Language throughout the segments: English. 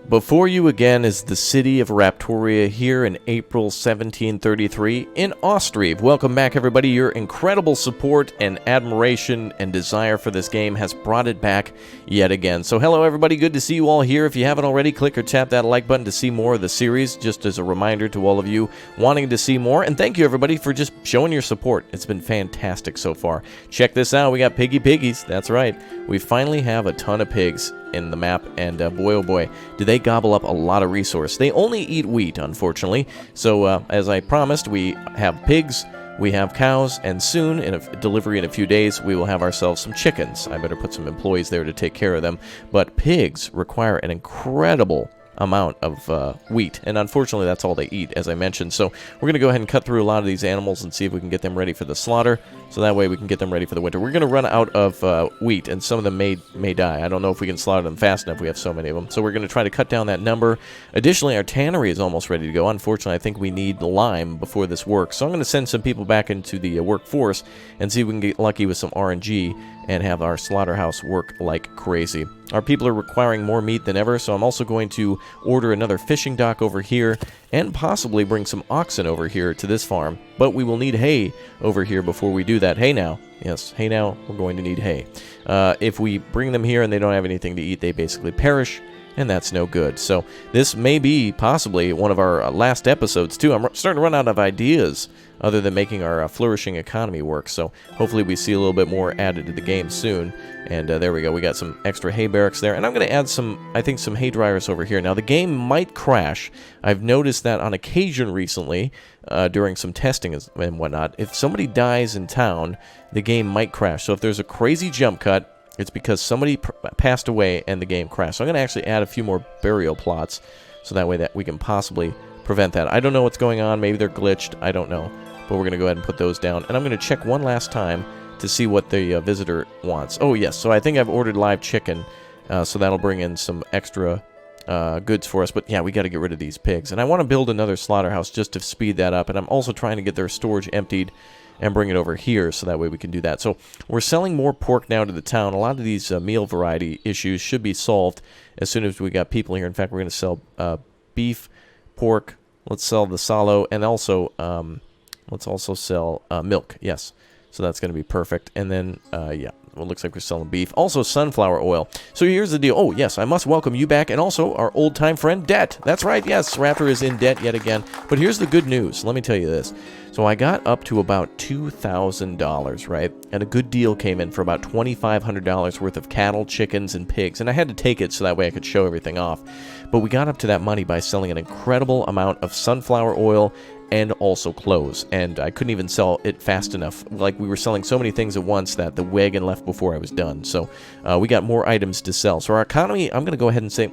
Before you again is the city of Raptoria here in April 1733 in Ostriv. Welcome back, everybody. Your incredible support and admiration and desire for this game has brought it back yet again. So hello, everybody. Good to see you all here. If you haven't already, click or tap that like button to see more of the series, just as a reminder to all of you wanting to see more. And thank you, everybody, for just showing your support. It's been fantastic so far. Check this out. We got piggies. That's right. We finally have a ton of pigs in the map, and boy oh boy, do they gobble up a lot of resource. They only eat wheat, unfortunately. So as I promised, we have pigs, we have cows, and soon, in a delivery in a few days, we will have ourselves some chickens. I better put some employees there to take care of them. But pigs require an incredible amount of wheat, and unfortunately that's all they eat, as I mentioned. So we're going to go ahead and cut through a lot of these animals and see if we can get them ready for the slaughter, so that way we can get them ready for the winter. We're going to run out of wheat, and some of them may die. I don't know if we can slaughter them fast enough. We have so many of them, so we're going to try to cut down that number. Additionally, our tannery is almost ready to go. Unfortunately, I think we need lime before this works, so I'm going to send some people back into the workforce and see if we can get lucky with some RNG and have our slaughterhouse work like crazy. Our people are requiring more meat than ever, so I'm also going to order another fishing dock over here and possibly bring some oxen over here to this farm. But we will need hay over here before we do that. Hay now. Yes, hay now. We're going to need hay. If we bring them here and they don't have anything to eat, they basically perish, and that's no good. So this may be possibly one of our last episodes, too. I'm starting to run out of ideas other than making our flourishing economy work. So hopefully we see a little bit more added to the game soon. And there we go. We got some extra hay barracks there. And I'm going to add some, I think, some hay dryers over here. Now, the game might crash. I've noticed that on occasion recently, during some testing and whatnot, if somebody dies in town, the game might crash. So if there's a crazy jump cut, it's because somebody passed away and the game crashed. So I'm going to actually add a few more burial plots so that way that we can possibly prevent that. I don't know what's going on. Maybe they're glitched. I don't know. But we're going to go ahead and put those down. And I'm going to check one last time to see what the visitor wants. Oh, yes. So I think I've ordered live chicken. So that'll bring in some extra goods for us. But yeah, we got to get rid of these pigs. And I want to build another slaughterhouse just to speed that up. And I'm also trying to get their storage emptied and bring it over here so that way we can do that. So we're selling more pork now to the town. A lot of these meal variety issues should be solved as soon as we got people here. In fact, we're going to sell beef, pork. Let's sell the salo, and also let's also sell milk. Yes, so that's going to be perfect. And then yeah, well, it looks like we're selling beef. Also sunflower oil. So here's the deal. Oh yes, I must welcome you back, and also our old-time friend Debt. That's right. Yes, Raptor is in debt yet again. But here's the good news. Let me tell you this. So I got up to about $2,000, right? And a good deal came in for about $2,500 worth of cattle, chickens, and pigs. And I had to take it so that way I could show everything off. But we got up to that money by selling an incredible amount of sunflower oil and also clothes. And I couldn't even sell it fast enough. Like, we were selling so many things at once that the wagon left before I was done. So we got more items to sell. So our economy, I'm going to go ahead and say,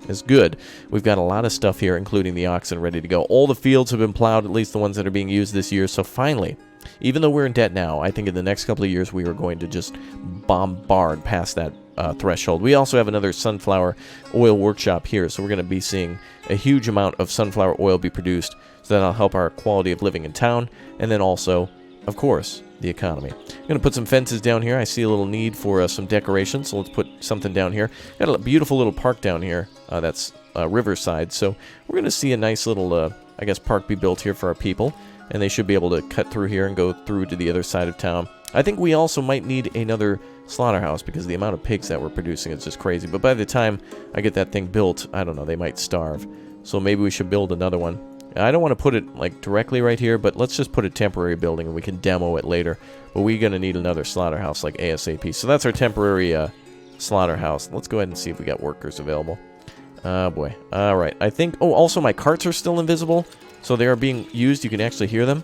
is good. We've got a lot of stuff here, including the oxen, ready to go. All the fields have been plowed, at least the ones that are being used this year. So finally, even though we're in debt now, I think in the next couple of years we are going to just bombard past that threshold. We also have another sunflower oil workshop here, so we're going to be seeing a huge amount of sunflower oil be produced, so that'll help our quality of living in town, and then also, of course, the economy. I'm going to put some fences down here. I see a little need for some decoration, so let's put something down here. Got a beautiful little park down here that's riverside, so we're going to see a nice little, I guess, park be built here for our people, and they should be able to cut through here and go through to the other side of town. I think we also might need another slaughterhouse because the amount of pigs that we're producing is just crazy. But by the time I get that thing built, I don't know, they might starve. So maybe we should build another one. I don't want to put it like directly right here, but let's just put a temporary building and we can demo it later. But we're going to need another slaughterhouse like ASAP. So that's our temporary slaughterhouse. Let's go ahead and see if we got workers available. Oh boy. All right. I think, oh, also my carts are still invisible. So they are being used. You can actually hear them.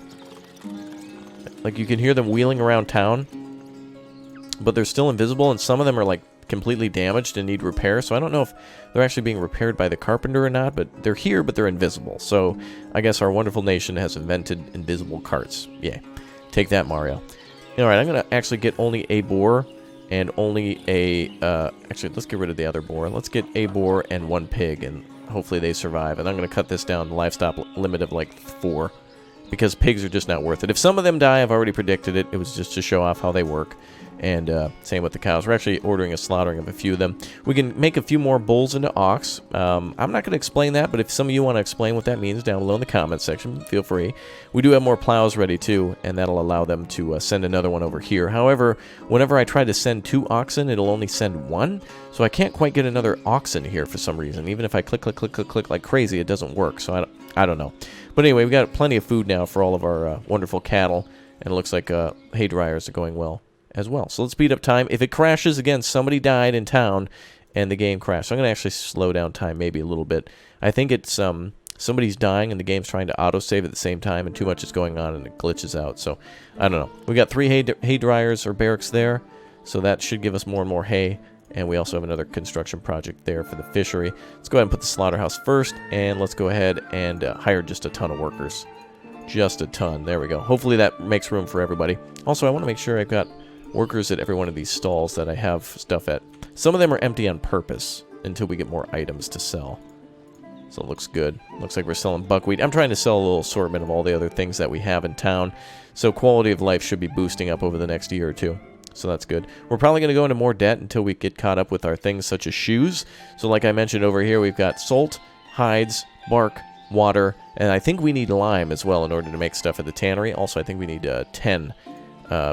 Like, you can hear them wheeling around town, but they're still invisible, and some of them are, like, completely damaged and need repair, so I don't know if they're actually being repaired by the carpenter or not, but they're here, but they're invisible. So I guess our wonderful nation has invented invisible carts. Yeah. Take that, Mario. Alright, I'm going to actually get only a boar and only a... actually, let's get rid of the other boar. Let's get a boar and one pig, and hopefully they survive. And I'm going to cut this down to livestock limit of, like, 4. because pigs are just not worth it. If some of them die, I've already predicted it. It was just to show off how they work. And same with the cows. We're actually ordering a slaughtering of a few of them. We can make a few more bulls into ox. I'm not going to explain that, but if some of you want to explain what that means down below in the comments section, feel free. We do have more plows ready too, and that'll allow them to send another one over here. However, whenever I try to send 2 oxen, it'll only send 1, so I can't quite get another oxen here for some reason. Even if I click, click, click, click, click like crazy, it doesn't work, so I don't know. But anyway, we've got plenty of food now for all of our wonderful cattle, and it looks like hay dryers are going well as well. So let's speed up time. If it crashes, again, somebody died in town and the game crashed. So I'm going to actually slow down time maybe a little bit. I think it's somebody's dying and the game's trying to autosave at the same time and too much is going on and it glitches out. So I don't know. We got 3 hay dryers or barracks there, so that should give us more and more hay. And we also have another construction project there for the fishery. Let's go ahead and put the slaughterhouse first, and let's go ahead and hire just a ton of workers. Just a ton. There we go. Hopefully that makes room for everybody. Also, I want to make sure I've got workers at every one of these stalls that I have stuff at. Some of them are empty on purpose until we get more items to sell. So it looks good. Looks like we're selling buckwheat. I'm trying to sell a little assortment of all the other things that we have in town. So quality of life should be boosting up over the next year or two. So that's good. We're probably going to go into more debt until we get caught up with our things such as shoes. So like I mentioned over here, we've got salt, hides, bark, water, and I think we need lime as well in order to make stuff at the tannery. Also, I think we need 10.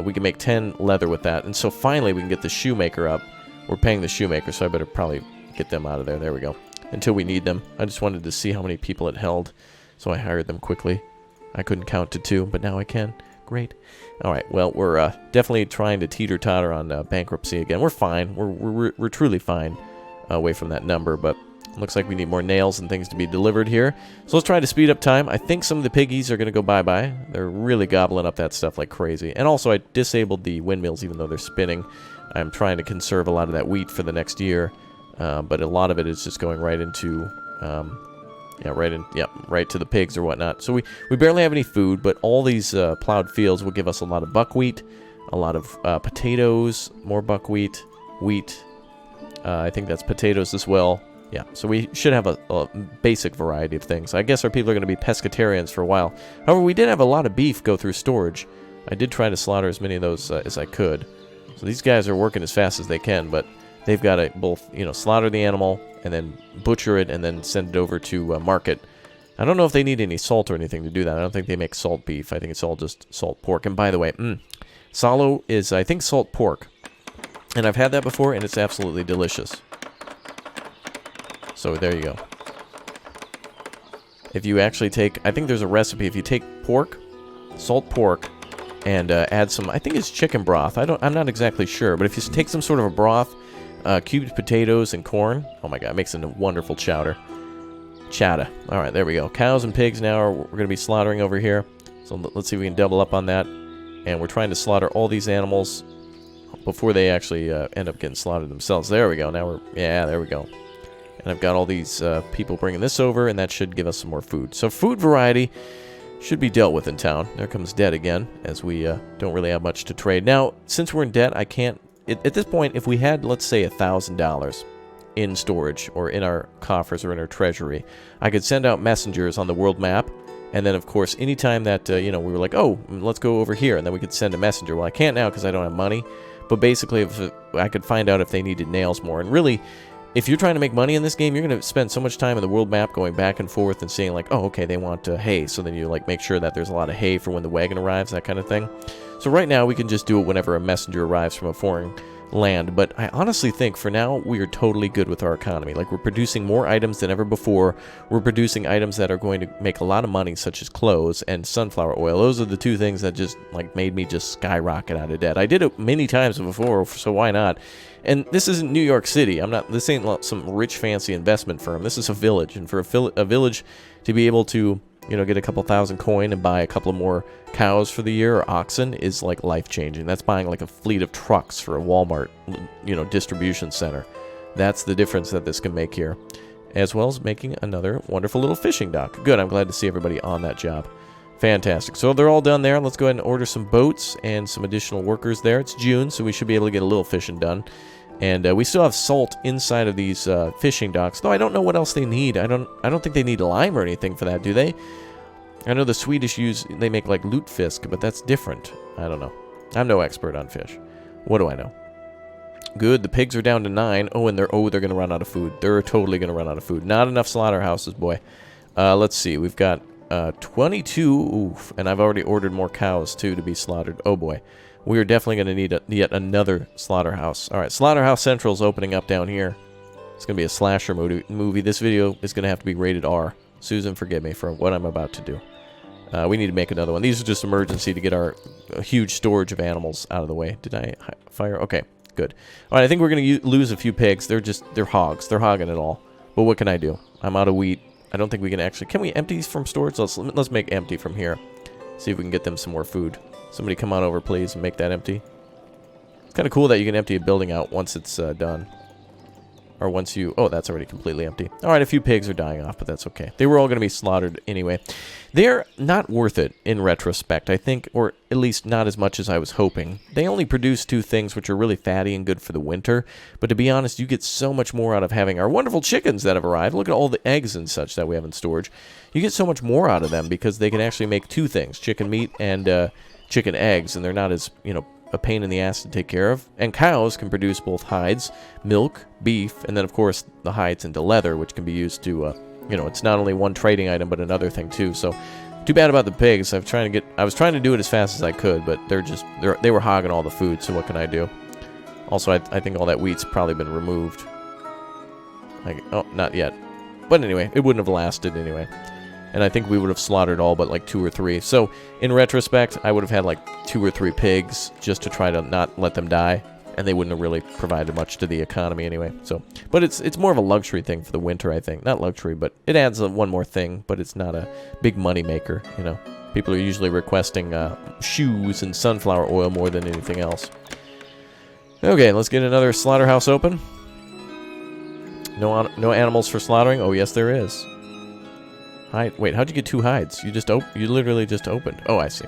We can make 10 leather with that. And so finally we can get the shoemaker up. We're paying the shoemaker, so I better probably get them out of there. There we go. Until we need them. I just wanted to see how many people it held, so I hired them quickly. I couldn't count to 2, but now I can. Great. Alright, well, we're definitely trying to teeter-totter on bankruptcy again. We're fine. We're truly fine away from that number, but looks like we need more nails and things to be delivered here. So let's try to speed up time. I think some of the piggies are going to go bye-bye. They're really gobbling up that stuff like crazy. And also, I disabled the windmills even though they're spinning. I'm trying to conserve a lot of that wheat for the next year. But a lot of it is just going right into... right to the pigs or whatnot. So we barely have any food, but all these plowed fields will give us a lot of buckwheat, a lot of potatoes, more buckwheat, wheat. I think that's potatoes as well. Yeah, so we should have a basic variety of things. I guess our people are going to be pescatarians for a while. However, we did have a lot of beef go through storage. I did try to slaughter as many of those as I could. So these guys are working as fast as they can, but they've got to both, slaughter the animal and then butcher it and then send it over to market. I don't know if they need any salt or anything to do that. I don't think they make salt beef. I think it's all just salt pork. And by the way, salo is, I think, salt pork. And I've had that before, and it's absolutely delicious. So there you go. If you actually take, I think there's a recipe. If you take pork, salt pork, and add some, I think it's chicken broth. I'm not exactly sure, but if you take some sort of a broth, cubed potatoes and corn, oh my god, it makes a wonderful chowder. Chowder. All right, there we go. Cows and pigs now we're going to be slaughtering over here. So let's see if we can double up on that. And we're trying to slaughter all these animals before they actually end up getting slaughtered themselves. There we go. Now there we go. And I've got all these people bringing this over, and that should give us some more food. So food variety should be dealt with in town. There comes debt again, as we don't really have much to trade. Now, since we're in debt, I can't... At this point, if we had, let's say, $1,000 in storage, or in our coffers, or in our treasury, I could send out messengers on the world map, and then, of course, anytime that, we were like, oh, let's go over here, and then we could send a messenger. Well, I can't now because I don't have money, but basically, if I could find out if they needed nails more. And really, if you're trying to make money in this game, you're going to spend so much time in the world map going back and forth and seeing like, oh, okay, they want hay. So then you like make sure that there's a lot of hay for when the wagon arrives, that kind of thing. So right now we can just do it whenever a messenger arrives from a foreign land. But I honestly think for now we are totally good with our economy. Like we're producing more items than ever before. We're producing items that are going to make a lot of money, such as clothes and sunflower oil. Those are the two things that just like made me just skyrocket out of debt. I did it many times before, so why not? And this isn't New York City. This ain't some rich fancy investment firm. This is a village, and for a village to be able to get a couple thousand coin and buy a couple of more cows for the year or oxen is like life-changing. That's buying like a fleet of trucks for a Walmart, distribution center. That's the difference that this can make here, as well as making another wonderful little fishing dock. Good, I'm glad to see everybody on that job. Fantastic. So they're all done there. Let's go ahead and order some boats and some additional workers there. It's June, so we should be able to get a little fishing done. And we still have salt inside of these fishing docks, though I don't know what else they need. I don't think they need lime or anything for that, do they? I know the Swedish they make like lutefisk, but that's different. I don't know. I'm no expert on fish. What do I know? Good, the pigs are down to 9. Oh, and they're going to run out of food. They're totally going to run out of food. Not enough slaughterhouses, boy. Let's see. We've got 22. Oof, and I've already ordered more cows, too, to be slaughtered. Oh, boy. We are definitely going to need yet another slaughterhouse. All right, Slaughterhouse Central is opening up down here. It's going to be a slasher movie. This video is going to have to be rated R. Susan, forgive me for what I'm about to do. We need to make another one. These are just emergency to get our huge storage of animals out of the way. Did I fire? Okay. Good. All right, I think we're going to lose a few pigs. They're hogs. They're hogging it all. But what can I do? I'm out of wheat. I don't think we can actually... Can we empty these from storage? Let's make empty from here. See if we can get them some more food. Somebody come on over, please, and make that empty. It's kind of cool that you can empty a building out once it's done. Or once you... Oh, that's already completely empty. All right, a few pigs are dying off, but that's okay. They were all going to be slaughtered anyway. They're not worth it in retrospect, I think, or at least not as much as I was hoping. They only produce 2 things which are really fatty and good for the winter, but to be honest, you get so much more out of having our wonderful chickens that have arrived. Look at all the eggs and such that we have in storage. You get so much more out of them because they can actually make 2 things, chicken meat and chicken eggs, and they're not as, a pain in the ass to take care of. And cows can produce both hides, milk, beef, and then of course the hides into leather, which can be used to, it's not only one trading item but another thing too. So too bad about the pigs. I was trying to do it as fast as I could, but they were hogging all the food. So what can I do? Also, I think all that wheat's probably been removed. Oh, not yet. But anyway, it wouldn't have lasted anyway. And I think we would have slaughtered all but like 2 or 3. So, in retrospect, I would have had like 2 or 3 pigs just to try to not let them die. And they wouldn't have really provided much to the economy anyway. So, but it's more of a luxury thing for the winter, I think. Not luxury, but it adds one more thing. But it's not a big money maker, People are usually requesting shoes and sunflower oil more than anything else. Okay, let's get another slaughterhouse open. No animals for slaughtering? Oh, yes, there is. Hide. Wait, how'd you get 2 hides? You literally just opened. Oh, I see.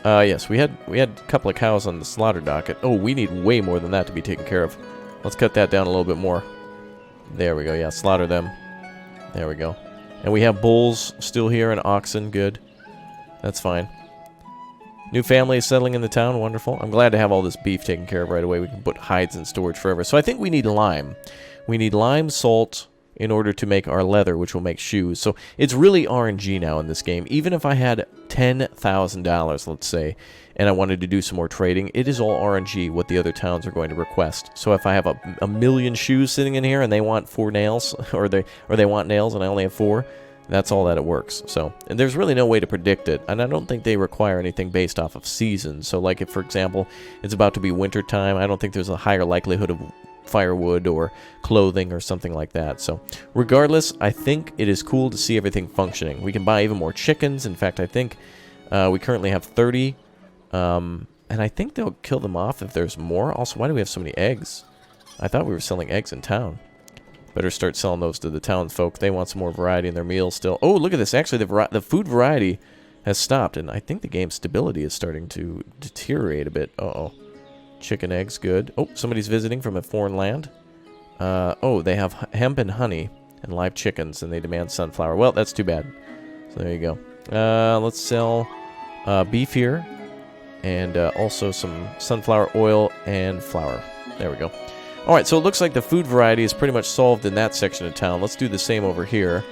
Yes, we had a couple of cows on the slaughter docket. Oh, we need way more than that to be taken care of. Let's cut that down a little bit more. There we go. Yeah, slaughter them. There we go. And we have bulls still here and oxen. Good. That's fine. New family is settling in the town. Wonderful. I'm glad to have all this beef taken care of right away. We can put hides in storage forever. So I think we need lime. We need lime, salt, in order to make our leather, which will make shoes. So it's really RNG now in this game. Even if I had $10,000, let's say, and I wanted to do some more trading, it is all RNG what the other towns are going to request. So if I have a million shoes sitting in here and they want 4 nails, or they want nails and I only have 4, that's all that it works. So, and there's really no way to predict it, and I don't think they require anything based off of seasons. So like if, for example, it's about to be winter time, I don't think there's a higher likelihood of firewood or clothing or something like that. So regardless, I think it is cool to see everything functioning. We can buy even more chickens. In fact, I think we currently have 30, and I think they'll kill them off if there's more. Also, why do we have so many eggs? I thought we were selling eggs in town. Better start selling those to the townsfolk. They want some more variety in their meals still. Oh, look at this. Actually, the food variety has stopped, and I think the game's stability is starting to deteriorate a bit. Uh-oh. Chicken eggs, good. Oh, somebody's visiting from a foreign land. Oh, they have hemp and honey and live chickens, and they demand sunflower. Well, that's too bad. So there you go. Let's sell beef here, and also some sunflower oil and flour. There we go. All right, so it looks like the food variety is pretty much solved in that section of town. Let's do the same over here.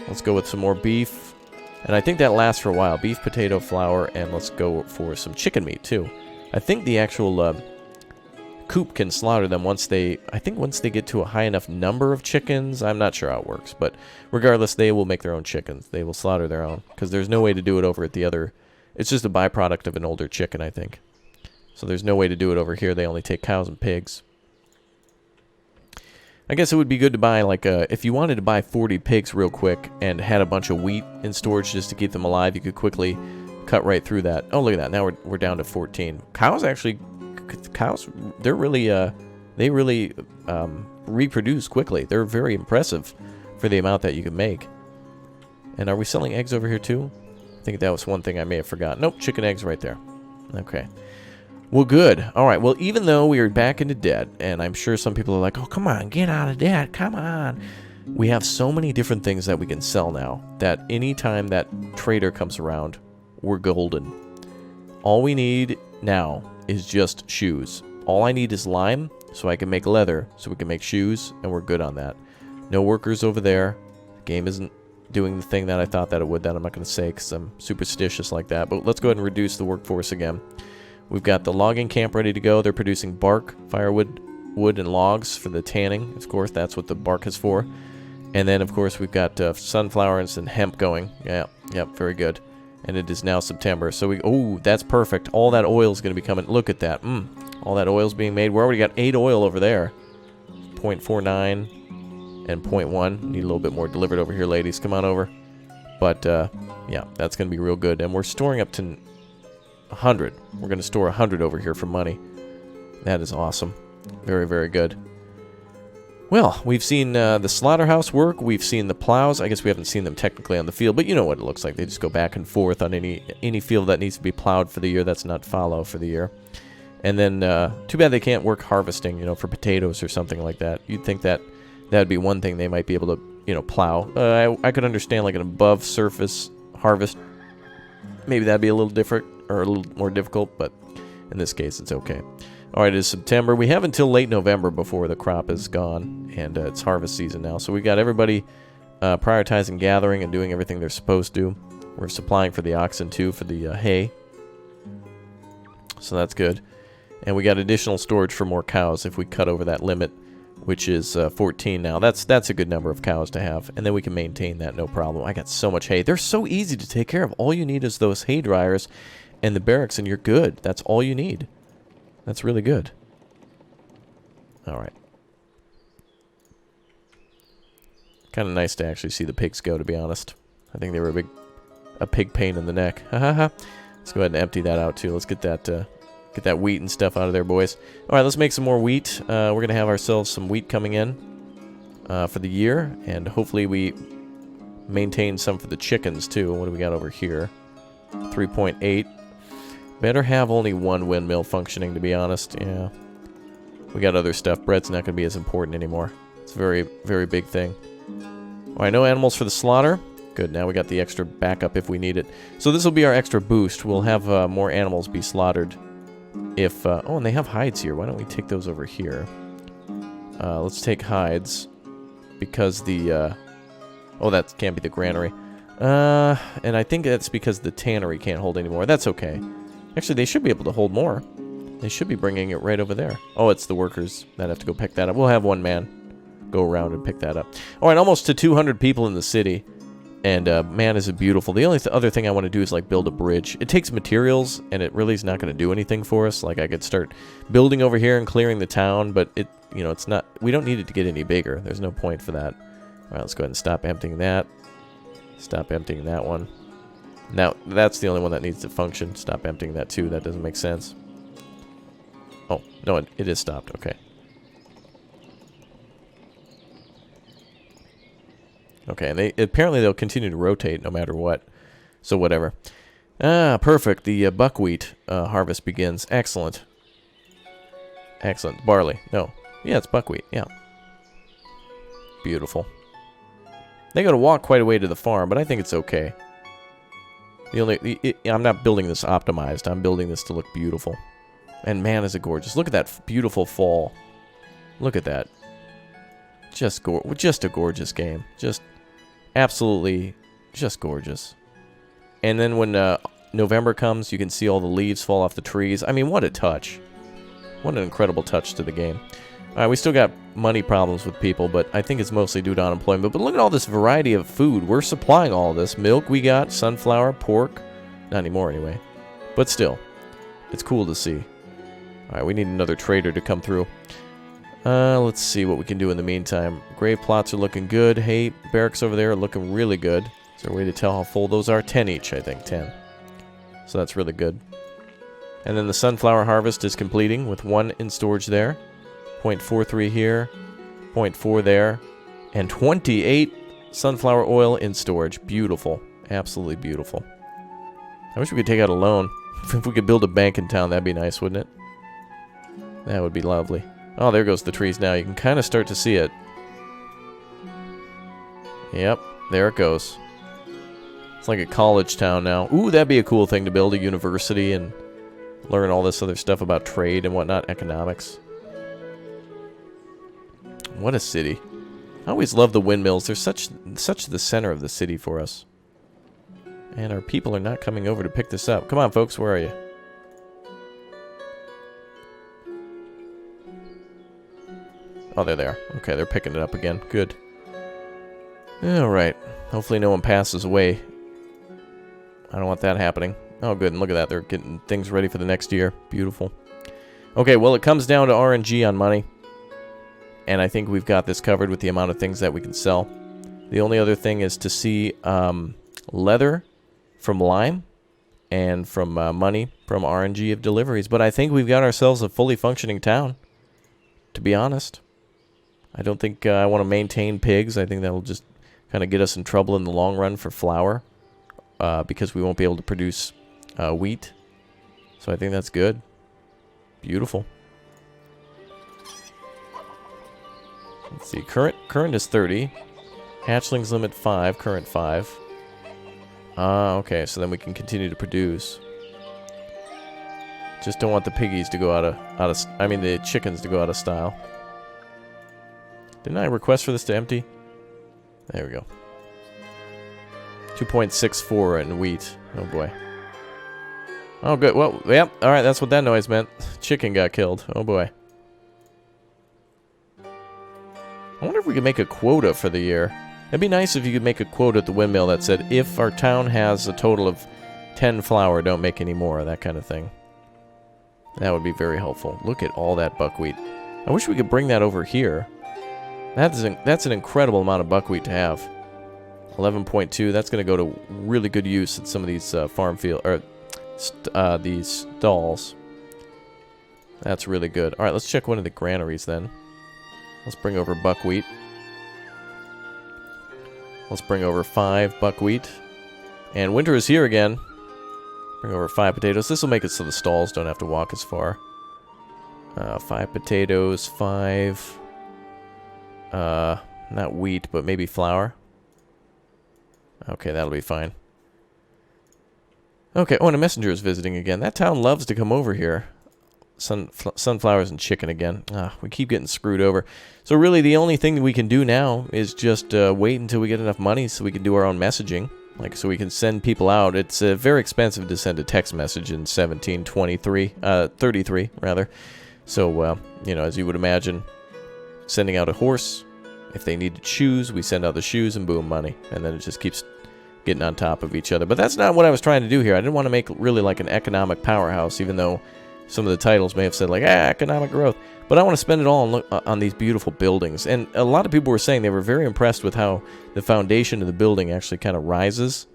Let's go with some more beef, and I think that lasts for a while. Beef, potato, flour, and let's go for some chicken meat too. I think the actual coop can slaughter them once they get to a high enough number of chickens. I'm not sure how it works, but regardless, they will make their own chickens. They will slaughter their own, because there's no way to do it over at the other. It's just a byproduct of an older chicken, I think. So there's no way to do it over here. They only take cows and pigs. I guess it would be good to buy, like, if you wanted to buy 40 pigs real quick and had a bunch of wheat in storage just to keep them alive, you could quickly cut right through that. Oh, look at that. Now we're down to 14. Cows, they're really, they really reproduce quickly. They're very impressive for the amount that you can make. And are we selling eggs over here too? I think that was one thing I may have forgotten. Nope, chicken eggs right there. Okay. Well, good. All right. Well, even though we are back into debt, and I'm sure some people are like, oh, come on, get out of debt. Come on. We have so many different things that we can sell now that anytime that trader comes around, we're golden. All we need now is just shoes. All I need is lime, so I can make leather, so we can make shoes, and we're good on that. No workers over there. The game isn't doing the thing that I thought that it would, that I'm not going to say because I'm superstitious like that. But let's go ahead and reduce the workforce again. We've got the logging camp ready to go. They're producing bark, firewood, wood, and logs for the tanning. Of course, that's what the bark is for. And then, of course, we've got sunflowers and hemp going. Yeah, very good. And it is now September. So oh, that's perfect. All that oil is going to be coming. Look at that. All that oil is being made. We already got 8 oil over there. 0.49 and 0.1. Need a little bit more delivered over here, ladies. Come on over. But, yeah, that's going to be real good. And we're storing up to 100. We're going to store 100 over here for money. That is awesome. Very, very good. Well, we've seen the slaughterhouse work. We've seen the plows. I guess we haven't seen them technically on the field, but you know what it looks like. They just go back and forth on any field that needs to be plowed for the year. That's not fallow for the year. And then, too bad they can't work harvesting, you know, for potatoes or something like that. You'd think that would be one thing they might be able to, you know, plow. I could understand like an above surface harvest. Maybe that'd be a little different or a little more difficult, but in this case, it's okay. All right, it is September. We have until late November before the crop is gone, and it's harvest season now. So we got everybody prioritizing gathering and doing everything they're supposed to. We're supplying for the oxen, too, for the hay. So that's good. And we got additional storage for more cows if we cut over that limit, which is 14 now. That's a good number of cows to have, and then we can maintain that, no problem. I got so much hay. They're so easy to take care of. All you need is those hay dryers and the barracks, and you're good. That's all you need. That's really good. All right. Kind of nice to actually see the pigs go, to be honest. I think they were a pig pain in the neck. Ha ha ha. Let's go ahead and empty that out too. Let's get that wheat and stuff out of there, boys. All right, let's make some more wheat. We're gonna have ourselves some wheat coming in for the year, and hopefully we maintain some for the chickens too. What do we got over here? 3.8. Better have only one windmill functioning, to be honest. Yeah. We got other stuff. Bread's not going to be as important anymore. It's a very, very big thing. All right, no animals for the slaughter. Good, now we got the extra backup if we need it. So this will be our extra boost. We'll have more animals be slaughtered if... oh, and they have hides here. Why don't we take those over here? Let's take hides because the... oh, that can't be the granary. And I think that's because the tannery can't hold anymore. That's okay. Actually, they should be able to hold more. They should be bringing it right over there. Oh, it's the workers that have to go pick that up. We'll have one man go around and pick that up. All right, almost to 200 people in the city. And, man, is it beautiful. The only other thing I want to do is, like, build a bridge. It takes materials, and it really is not going to do anything for us. Like, I could start building over here and clearing the town, but it, you know, it's not... We don't need it to get any bigger. There's no point for that. All right, let's go ahead and stop emptying that. Stop emptying that one. Now, that's the only one that needs to function. Stop emptying that, too. That doesn't make sense. Oh, no, it is stopped. Okay. Okay, and apparently they'll continue to rotate no matter what. So, whatever. Ah, perfect. The buckwheat harvest begins. Excellent. Excellent. Barley. No. Yeah, it's buckwheat. Yeah. Beautiful. They got to walk quite a way to the farm, but I think it's okay. I'm not building this optimized. I'm building this to look beautiful. And man, is it gorgeous. Look at that beautiful fall. Look at that. Just a gorgeous game. Just absolutely just gorgeous. And then when November comes, you can see all the leaves fall off the trees. I mean, what a touch. What an incredible touch to the game. We still got money problems with people, but I think it's mostly due to unemployment. But look at all this variety of food. We're supplying all of this. Milk we got, sunflower, pork. Not anymore anyway. But still, it's cool to see. All right, we need another trader to come through. Let's see what we can do in the meantime. Grave plots are looking good. Hay barracks over there are looking really good. Is there a way to tell how full those are? 10 each, I think. 10. So that's really good. And then the sunflower harvest is completing with 1 in storage there. 0.43 here, 0.4 there, and 28 sunflower oil in storage. Beautiful. Absolutely beautiful. I wish we could take out a loan. If we could build a bank in town, that'd be nice, wouldn't it? That would be lovely. Oh, there goes the trees now. You can kind of start to see it. Yep, there it goes. It's like a college town now. Ooh, that'd be a cool thing to build, a university and learn all this other stuff about trade and whatnot, economics. What a city. I always love the windmills. They're such the center of the city for us. And our people are not coming over to pick this up. Come on, folks, where are you? Oh, there they are. Okay, they're picking it up again. Good. Alright. Hopefully no one passes away. I don't want that happening. Oh, good. And look at that. They're getting things ready for the next year. Beautiful. Okay, well, it comes down to RNG on money. And I think we've got this covered with the amount of things that we can sell. The only other thing is to see leather from lime and from money from RNG of deliveries. But I think we've got ourselves a fully functioning town, to be honest. I don't think I want to maintain pigs. I think that will just kind of get us in trouble in the long run for flour. Because we won't be able to produce wheat. So I think that's good. Beautiful. Let's see. Current is 30. Hatchlings limit 5. Current 5. Okay. So then we can continue to produce. Just don't want the piggies to go out of I mean the chickens to go out of style. Didn't I request for this to empty? There we go. 2.64 in wheat. Oh boy. Oh good. Well, yep. Alright, that's what that noise meant. Chicken got killed. Oh boy. I wonder if we could make a quota for the year. It'd be nice if you could make a quota at the windmill that said, if our town has a total of 10 flour, don't make any more. That kind of thing. That would be very helpful. Look at all that buckwheat. I wish we could bring that over here. That's an incredible amount of buckwheat to have. 11.2, that's going to go to really good use at some of these farm field, or these stalls. That's really good. Alright, let's check one of the granaries then. Let's bring over buckwheat. Let's bring over 5 buckwheat. And winter is here again. Bring over 5 potatoes. This will make it so the stalls don't have to walk as far. 5 potatoes, 5... not wheat, but maybe flour. Okay, that'll be fine. Okay, oh, and a messenger is visiting again. That town loves to come over here. Sunflowers and chicken again. We keep getting screwed over. So really, the only thing that we can do now is just wait until we get enough money so we can do our own messaging. Like, so we can send people out. It's very expensive to send a text message in 33, rather. So, you know, as you would imagine, sending out a horse. If they need to choose, we send out the shoes and boom, money. And then it just keeps getting on top of each other. But that's not what I was trying to do here. I didn't want to make really like an economic powerhouse, even though some of the titles may have said like, economic growth. But I want to spend it all on these beautiful buildings. And a lot of people were saying they were very impressed with how the foundation of the building actually kind of rises.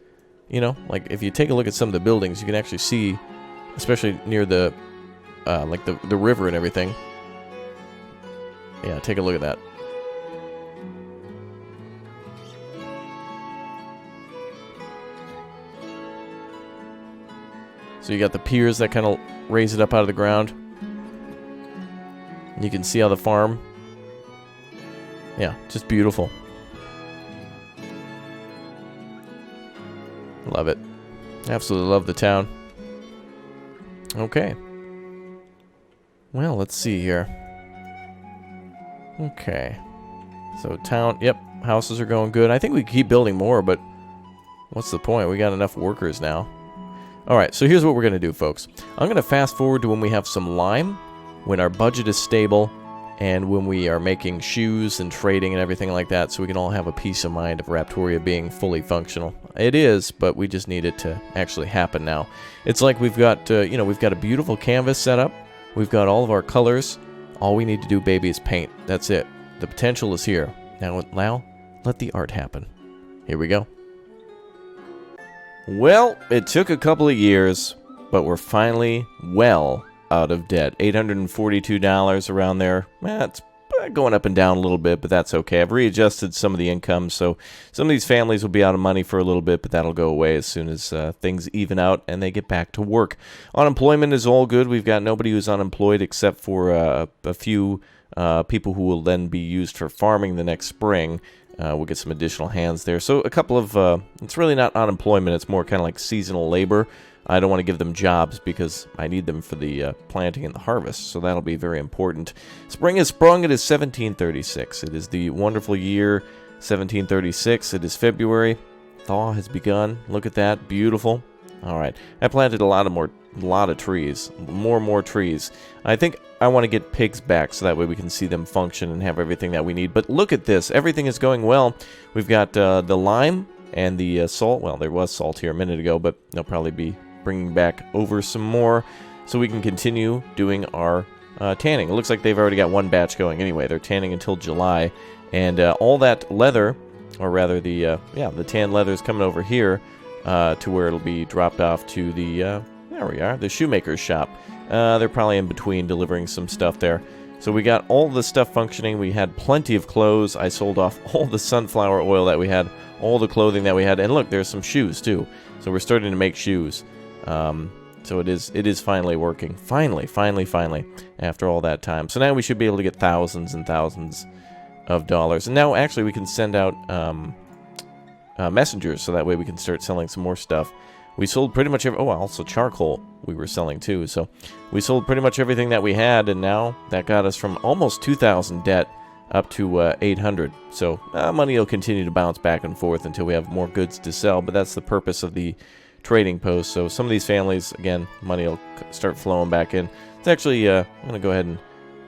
You know, like if you take a look at some of the buildings, you can actually see, especially near the, like the river and everything. Yeah, take a look at that. So you got the piers that kind of raise it up out of the ground. And you can see how the farm... Yeah, just beautiful. Love it. Absolutely love the town. Okay. Well, let's see here. Okay. So town... Yep, houses are going good. I think we can keep building more, but... What's the point? We got enough workers now. Alright, so here's what we're going to do, folks. I'm going to fast forward to when we have some lime, when our budget is stable, and when we are making shoes and trading and everything like that, so we can all have a peace of mind of Raptoria being fully functional. It is, but we just need it to actually happen now. It's like we've got, you know, we've got a beautiful canvas set up. We've got all of our colors. All we need to do, baby, is paint. That's it. The potential is here. Now, let the art happen. Here we go. Well, it took a couple of years, but we're finally well out of debt. $842 around there. It's going up and down a little bit, but that's okay. I've readjusted some of the income, so some of these families will be out of money for a little bit, but that'll go away as soon as things even out and they get back to work. Unemployment is all good. We've got nobody who's unemployed except for a few people who will then be used for farming the next spring. We'll get some additional hands there. So a couple of, it's really not unemployment, it's more kind of like seasonal labor. I don't want to give them jobs because I need them for the planting and the harvest, so that'll be very important. Spring has sprung, it is 1736. It is the wonderful year 1736. It is February. Thaw has begun. Look at that, beautiful. All right, I planted a lot of trees, more and more trees. I think I want to get pigs back so that way we can see them function and have everything that we need. But look at this, everything is going well. We've got the lime and the salt. Well, there was salt here a minute ago, but they'll probably be bringing back over some more so we can continue doing our tanning. It looks like they've already got one batch going anyway. They're tanning until July, and all that leather, or rather the tan leather is coming over here to where it'll be dropped off to the there we are, the shoemaker's shop. They're probably in between delivering some stuff there. So we got all the stuff functioning. We had plenty of clothes. I sold off all the sunflower oil that we had, all the clothing that we had, and look, there's some shoes too. So we're starting to make shoes. So it is finally working. Finally, after all that time. So now we should be able to get thousands and thousands of dollars. And now actually we can send out messengers, so that way we can start selling some more stuff. We sold pretty much also charcoal we were selling too. So we sold pretty much everything that we had, and now that got us from almost 2,000 debt up to 800. So money will continue to bounce back and forth until we have more goods to sell, but that's the purpose of the trading post. So some of these families, again, money will start flowing back in. It's actually, I'm going to go ahead and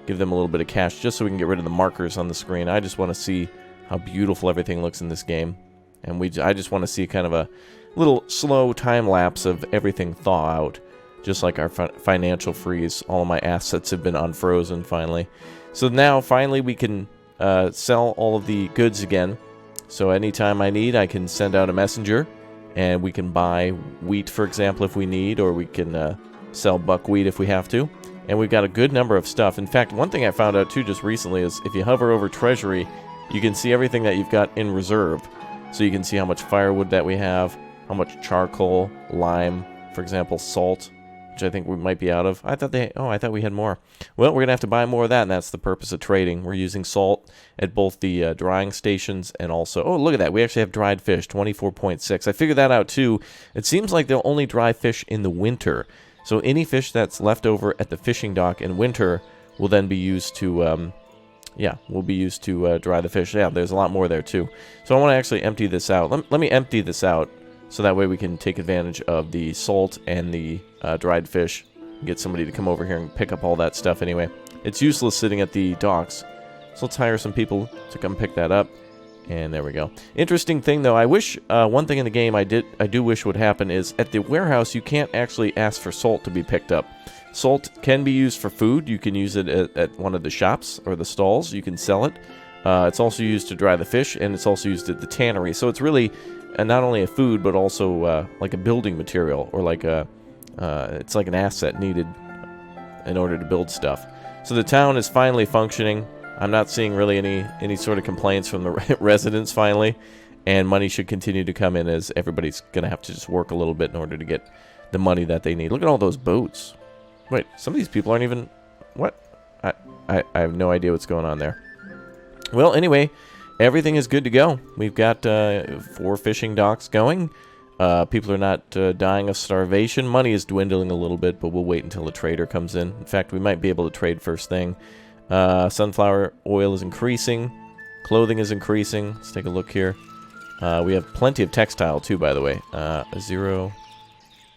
give them a little bit of cash just so we can get rid of the markers on the screen. I just want to see how beautiful everything looks in this game. And I just want to see kind of a little slow time lapse of everything thaw out. Just like our financial freeze, all of my assets have been unfrozen finally. So now finally we can sell all of the goods again. So anytime I need, I can send out a messenger, and we can buy wheat, for example, if we need, or we can sell buckwheat if we have to. And we've got a good number of stuff. In fact, one thing I found out too just recently is if you hover over Treasury, you can see everything that you've got in reserve. So you can see how much firewood that we have, how much charcoal, lime, for example, salt, which I think we might be out of. I thought we had more. Well, we're going to have to buy more of that, and that's the purpose of trading. We're using salt at both the drying stations and also... Oh, look at that. We actually have dried fish, 24.6. I figured that out, too. It seems like they'll only dry fish in the winter. So any fish that's left over at the fishing dock in winter will then be used to... dry the fish. Yeah, there's a lot more there, too. So I want to actually empty this out. Let me empty this out, so that way we can take advantage of the salt and the dried fish. Get somebody to come over here and pick up all that stuff anyway. It's useless sitting at the docks. So let's hire some people to come pick that up. And there we go. Interesting thing though, I wish, one thing in the game I do wish would happen is at the warehouse you can't actually ask for salt to be picked up. Salt can be used for food. You can use it at one of the shops or the stalls. You can sell it. It's also used to dry the fish, and it's also used at the tannery. So it's really not only a food, but also like a building material, or like it's like an asset needed in order to build stuff. So the town is finally functioning. I'm not seeing really any sort of complaints from the residents finally, and money should continue to come in as everybody's going to have to just work a little bit in order to get the money that they need. Look at all those boats. Wait, some of these people aren't even... What? I have no idea what's going on there. Well, anyway, everything is good to go. We've got 4 fishing docks going. People are not dying of starvation. Money is dwindling a little bit, but we'll wait until the trader comes in. In fact, we might be able to trade first thing. Sunflower oil is increasing. Clothing is increasing. Let's take a look here. We have plenty of textile, too, by the way. 0...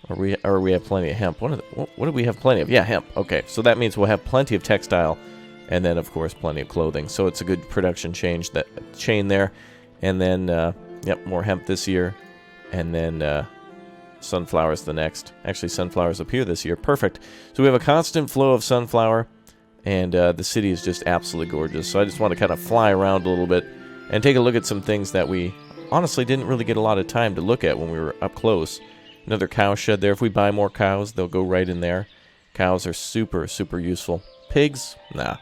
Or we have plenty of hemp. What do we have plenty of? Yeah, hemp. Okay, so that means we'll have plenty of textile, and then, of course, plenty of clothing. So it's a good production chain there. And then, yep, more hemp this year. And then sunflowers the next. Actually, sunflowers up here this year. Perfect. So we have a constant flow of sunflower, and the city is just absolutely gorgeous. So I just want to kind of fly around a little bit and take a look at some things that we honestly didn't really get a lot of time to look at when we were up close. Another cow shed there. If we buy more cows, they'll go right in there. Cows are super, super useful. Pigs? Nah.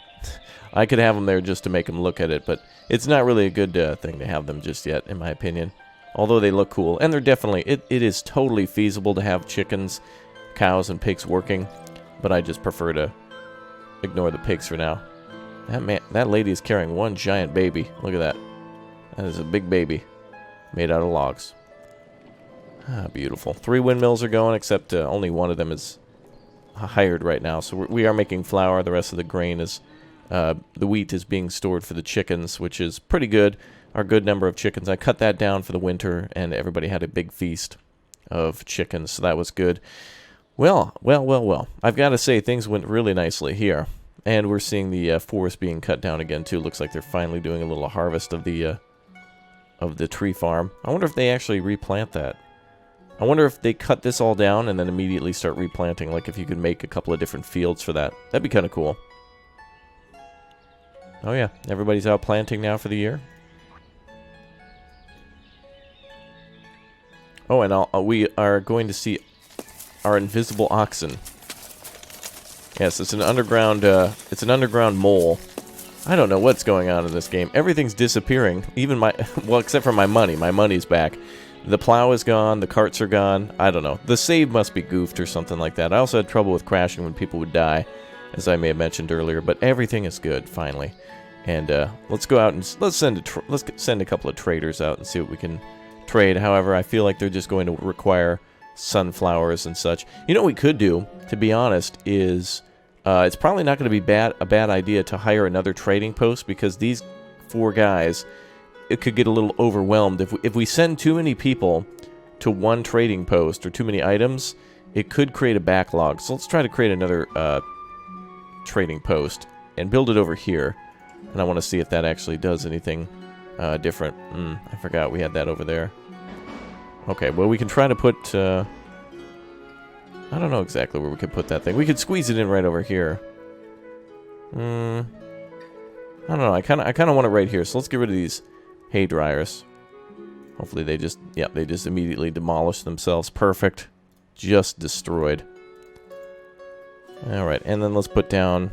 I could have them there just to make them look at it, but it's not really a good thing to have them just yet, in my opinion. Although they look cool. And they're definitely... It is totally feasible to have chickens, cows, and pigs working, but I just prefer to ignore the pigs for now. That lady is carrying one giant baby. Look at that. That is a big baby made out of logs. Ah, beautiful. 3 windmills are going, except only one of them is hired right now. So we are making flour. The rest of the grain is, the wheat is being stored for the chickens, which is pretty good. Our good number of chickens. I cut that down for the winter, and everybody had a big feast of chickens, so that was good. Well. I've got to say, things went really nicely here. And we're seeing the forest being cut down again, too. Looks like they're finally doing a little harvest of the tree farm. I wonder if they actually replant that. I wonder if they cut this all down and then immediately start replanting, like if you could make a couple of different fields for that. That'd be kind of cool. Oh yeah, everybody's out planting now for the year. Oh, and we are going to see our invisible oxen. Yes, it's an underground mole. I don't know what's going on in this game. Everything's disappearing. Even well, except for my money. My money's back. The plow is gone. The carts are gone. I don't know. The save must be goofed or something like that. I also had trouble with crashing when people would die, as I may have mentioned earlier. But everything is good finally. And let's go out and let's send a couple of traders out and see what we can trade. However, I feel like they're just going to require sunflowers and such. You know what we could do, to be honest, is it's probably not going to be a bad idea to hire another trading post, because these 4 guys, it could get a little overwhelmed. If we send too many people to one trading post or too many items, it could create a backlog. So let's try to create another trading post and build it over here. And I want to see if that actually does anything different. I forgot we had that over there. Okay, well, we can try to put... I don't know exactly where we could put that thing. We could squeeze it in right over here. I don't know. I kind of want it right here. So let's get rid of these hay dryers. Hopefully they just... Yeah, they just immediately demolish themselves. Perfect. Just destroyed. Alright, and then let's put down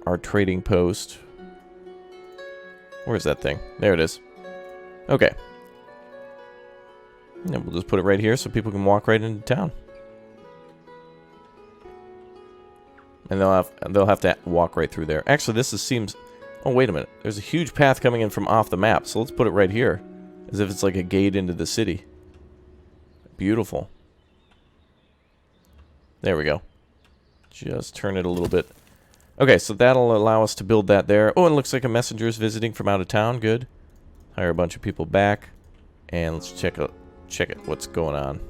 our trading post. Where's that thing? There it is. Okay. And we'll just put it right here so people can walk right into town. And they'll have to walk right through there. Actually, this seems... Oh, wait a minute. There's a huge path coming in from off the map, so let's put it right here. As if it's like a gate into the city. Beautiful. There we go. Just turn it a little bit. Okay, so that'll allow us to build that there. Oh, and it looks like a messenger is visiting from out of town. Good. Hire a bunch of people back. And let's check it. What's going on.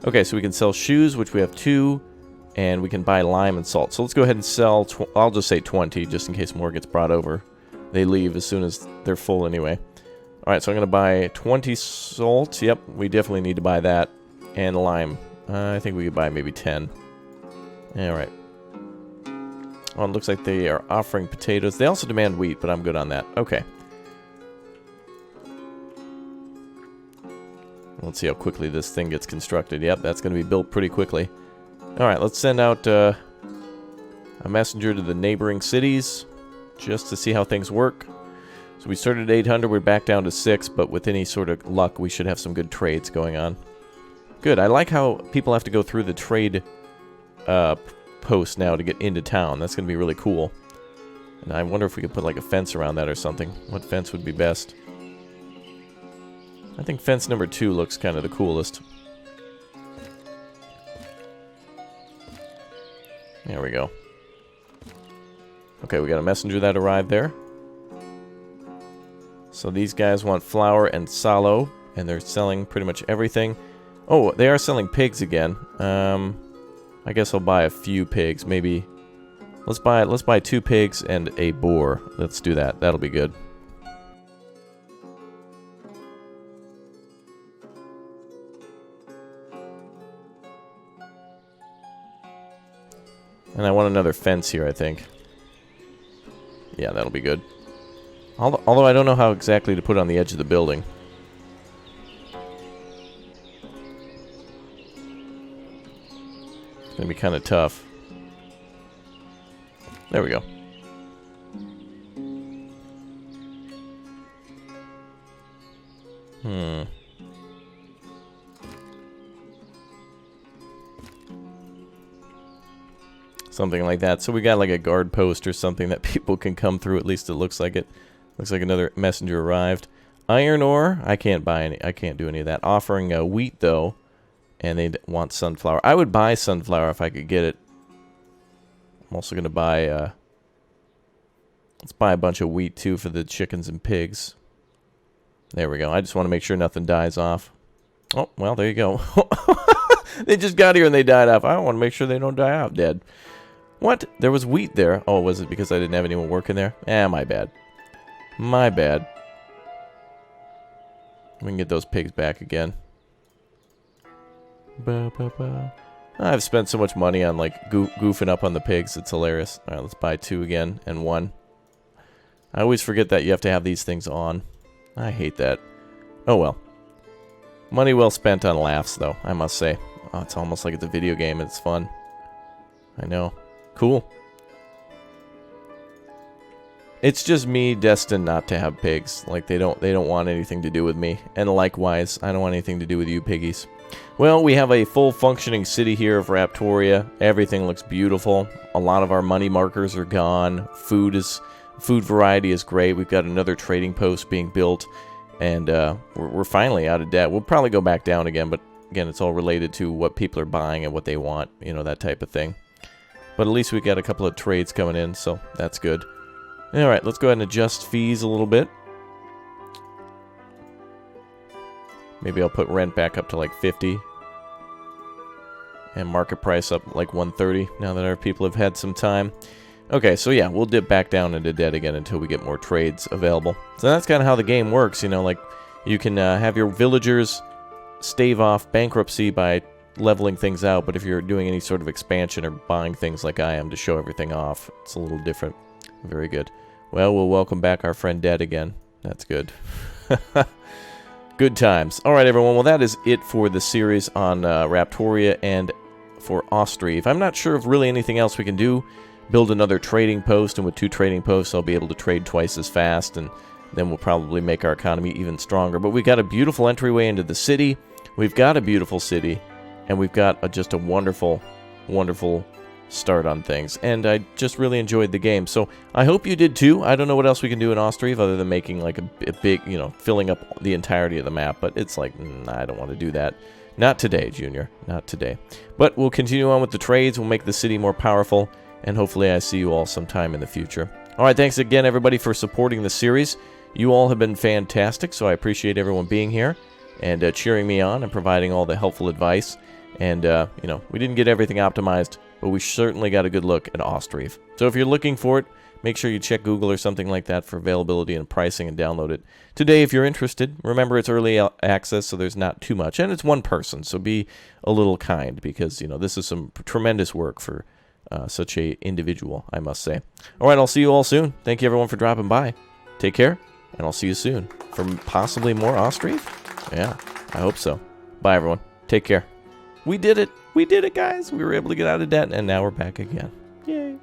Okay, so we can sell shoes, which we have 2. And we can buy lime and salt. So let's go ahead and sell... I'll just say 20, just in case more gets brought over. They leave as soon as they're full anyway. Alright, so I'm going to buy 20 salt. Yep, we definitely need to buy that. And lime. I think we could buy maybe 10. Alright. Oh, it looks like they are offering potatoes. They also demand wheat, but I'm good on that. Okay. Let's see how quickly this thing gets constructed. Yep, that's going to be built pretty quickly. Alright, let's send out a messenger to the neighboring cities just to see how things work. So we started at 800, we're back down to 6, but with any sort of luck, we should have some good trades going on. Good, I like how people have to go through the trade post now to get into town. That's going to be really cool. And I wonder if we could put like a fence around that or something. What fence would be best? I think fence number 2 looks kind of the coolest. There we go. Okay, we got a messenger that arrived there. So these guys want flour and sallow, and they're selling pretty much everything. Oh, they are selling pigs again. I guess I'll buy a few pigs, maybe. Let's buy 2 pigs and a boar. Let's do that. That'll be good. And I want another fence here, I think. Yeah, that'll be good. Although I don't know how exactly to put it on the edge of the building. It's going to be kind of tough. There we go. Something like that. So we got like a guard post or something that people can come through. At least it looks like it. Looks like another messenger arrived. Iron ore. I can't buy any. I can't do any of that. Offering wheat though, and they want sunflower. I would buy sunflower if I could get it. I'm also gonna buy. Let's buy a bunch of wheat too for the chickens and pigs. There we go. I just want to make sure nothing dies off. Oh well, there you go. They just got here and they died off. I want to make sure they don't die out dead. What? There was wheat there. Oh, was it because I didn't have anyone working there? My bad. My bad. We can get those pigs back again. I've spent so much money on like goofing up on the pigs. It's hilarious. All right, let's buy 2 again and 1. I always forget that you have to have these things on. I hate that. Oh well. Money well spent on laughs, though, I must say. Oh, it's almost like it's a video game. It's fun. I know. Cool. It's just me destined not to have pigs. Like they don't want anything to do with me. And likewise, I don't want anything to do with you piggies. Well, we have a full functioning city here of Raptoria. Everything looks beautiful. A lot of our money markers are gone. Food variety is great. We've got another trading post being built. And we're finally out of debt. We'll probably go back down again, but again, it's all related to what people are buying and what they want, you know, that type of thing. But at least we got a couple of trades coming in, so that's good. Alright, let's go ahead and adjust fees a little bit. Maybe I'll put rent back up to like 50. And market price up like 130 now that our people have had some time. Okay, so yeah, we'll dip back down into debt again until we get more trades available. So that's kind of how the game works, you know, like you can have your villagers stave off bankruptcy by leveling things out, but if you're doing any sort of expansion or buying things like I am to show everything off, it's a little different. Very good. Well, we'll welcome back our friend Dead again. That's good. Good times. All right, everyone. Well, that is it for the series on Raptoria and for Ostriv. I'm not sure of really anything else we can do. Build another trading post, and with 2 trading posts, I'll be able to trade twice as fast, and then we'll probably make our economy even stronger. But we've got a beautiful entryway into the city. We've got a beautiful city, and we've got just a wonderful, wonderful start on things. And I just really enjoyed the game. So I hope you did too. I don't know what else we can do in Ostriv other than making like a big, you know, filling up the entirety of the map. But it's like, I don't want to do that. Not today, Junior. Not today. But we'll continue on with the trades. We'll make the city more powerful. And hopefully I see you all sometime in the future. Alright, thanks again everybody for supporting the series. You all have been fantastic, so I appreciate everyone being here and cheering me on and providing all the helpful advice. And, you know, we didn't get everything optimized, but we certainly got a good look at Ostriv. So if you're looking for it, make sure you check Google or something like that for availability and pricing and download it today if you're interested. Remember, it's early access, so there's not too much. And it's one person, so be a little kind because, you know, this is some tremendous work for such a individual, I must say. Alright, I'll see you all soon. Thank you everyone for dropping by. Take care, and I'll see you soon for possibly more Ostriv. Yeah, I hope so. Bye everyone. Take care. We did it. We did it, guys. We were able to get out of debt, and now we're back again. Yay.